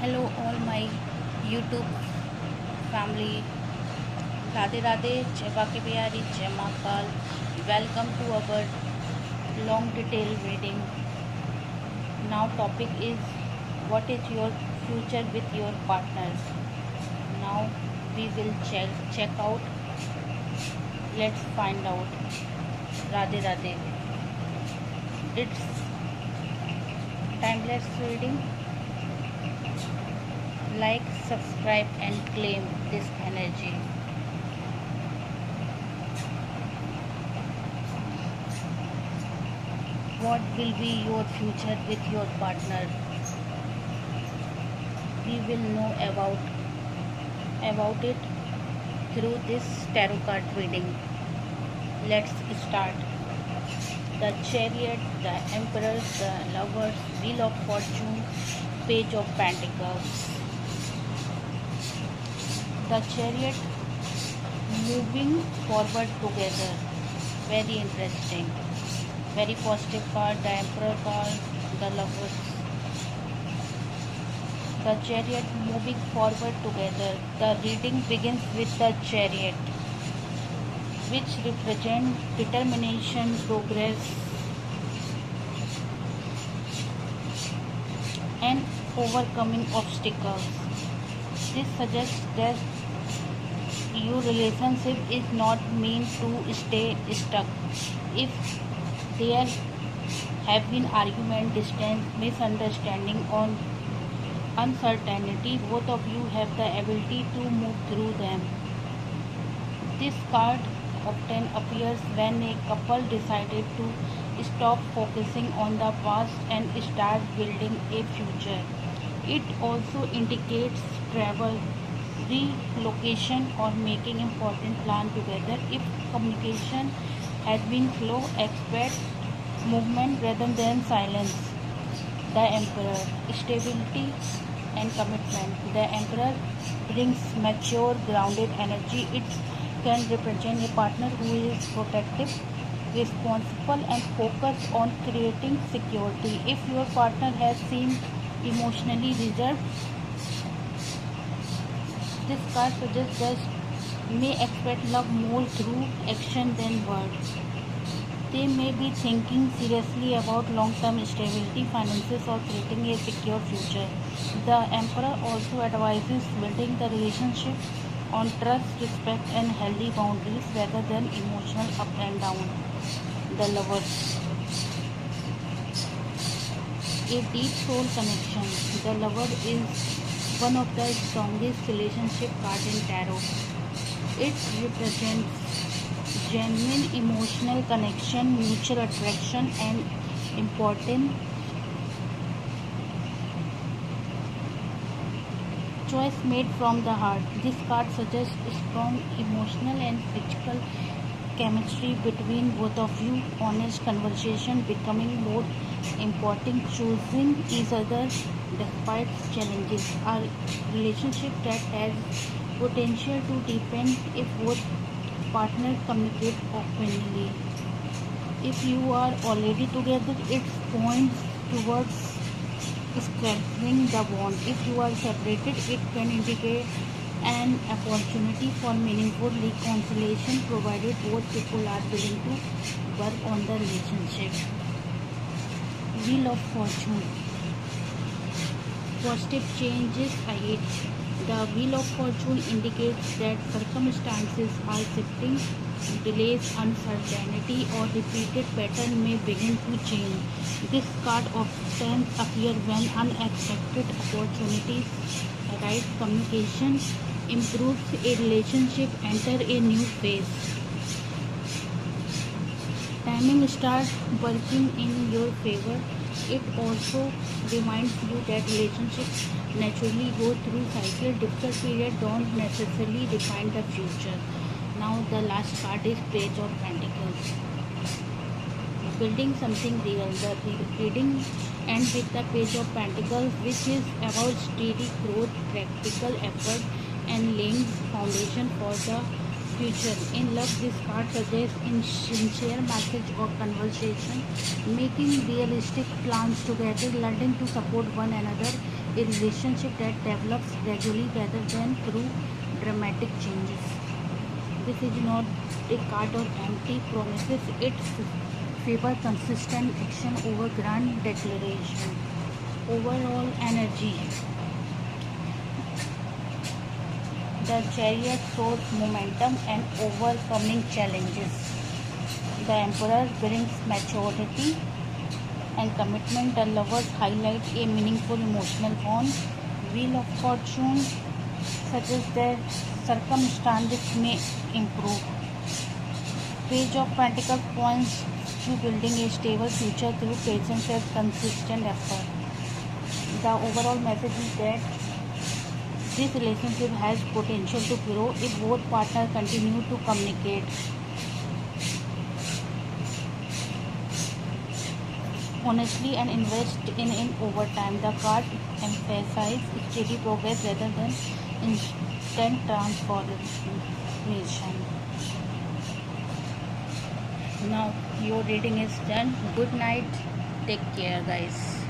Hello, all my YouTube family. Radhe Radhe, Jai Bake Bihari, Jai Mahakal. Welcome to our long detailed reading. Now, topic is what is your future with your partners. Now, we will check out. Let's find out. Radhe Radhe. It's timeless reading. Like, subscribe, and claim this energy. What will be your future with your partner? We will know about it through this tarot card reading. Let's start. The Chariot, the Emperor, the Lovers, Wheel of Fortune, Page of Pentacles. The Chariot moving forward together. Very interesting. Very positive card. The Emperor card, the Lovers. The Chariot moving forward together. The reading begins with the Chariot, which represent determination, progress, and overcoming obstacles. This suggests that your relationship is not meant to stay stuck. If there have been argument, distance, misunderstanding, or uncertainty, both of you have the ability to move through them. This card often appears when a couple decided to stop focusing on the past and start building a future. It also indicates travel, relocation, or making important plan together. If communication has been slow, expect movement rather than silence. The Emperor, stability and commitment. The Emperor brings mature, grounded energy. It can represent a partner who is protective, responsible, and focused on creating security. If your partner has seemed emotionally reserved, this card suggests that may expect love more through action than words. They may be thinking seriously about long-term stability, finances, or creating a secure future. The Emperor also advises building the relationship on trust, respect, and healthy boundaries rather than emotional up and down. The Lovers, a deep soul connection. The Lover is one of the strongest relationship cards in tarot. It represents genuine emotional connection, mutual attraction, and important choice made from the heart. This card suggests strong emotional and physical chemistry between both of you. Honest conversation becoming more important, choosing each other despite challenges. A relationship that has potential to deepen if both partners communicate openly. If you are already together, it points towards strengthening the bond. If you are separated, it can indicate an opportunity for meaningful reconciliation provided both people are willing to work on the relationship. Wheel of Fortune. Positive changes ahead. The Wheel of Fortune indicates that circumstances are shifting, delays, uncertainty, or repeated pattern may begin to change. This card often appears when unexpected opportunities arise. Communication improves, a relationship enter a new phase. Timing starts working in your favor. It also reminds you that relationships naturally go through cycles. Difficult periods don't necessarily define the future. Now the last card is Page of Pentacles. Building something real. The reading ends with the Page of Pentacles, which is about steady growth, practical effort, and laying foundation for the future. In love, this card suggests sincere message or conversation, making realistic plans together, learning to support one another, a relationship that develops gradually rather than through dramatic changes. This is not a card or empty promises, it favors consistent action over grand declaration. Overall energy. The chariot shows momentum and overcoming challenges. The emperor brings maturity and commitment. The lovers highlight a meaningful emotional bond. Wheel of Fortune suggests that circumstances may improve. Page of Pentacles points to building a stable future through patience and consistent effort. The overall message is that this relationship has potential to grow if both partners continue to communicate honestly and invest in over time. The card emphasizes steady progress rather than instant transformation. Now your reading is done. Good night. Take care, guys.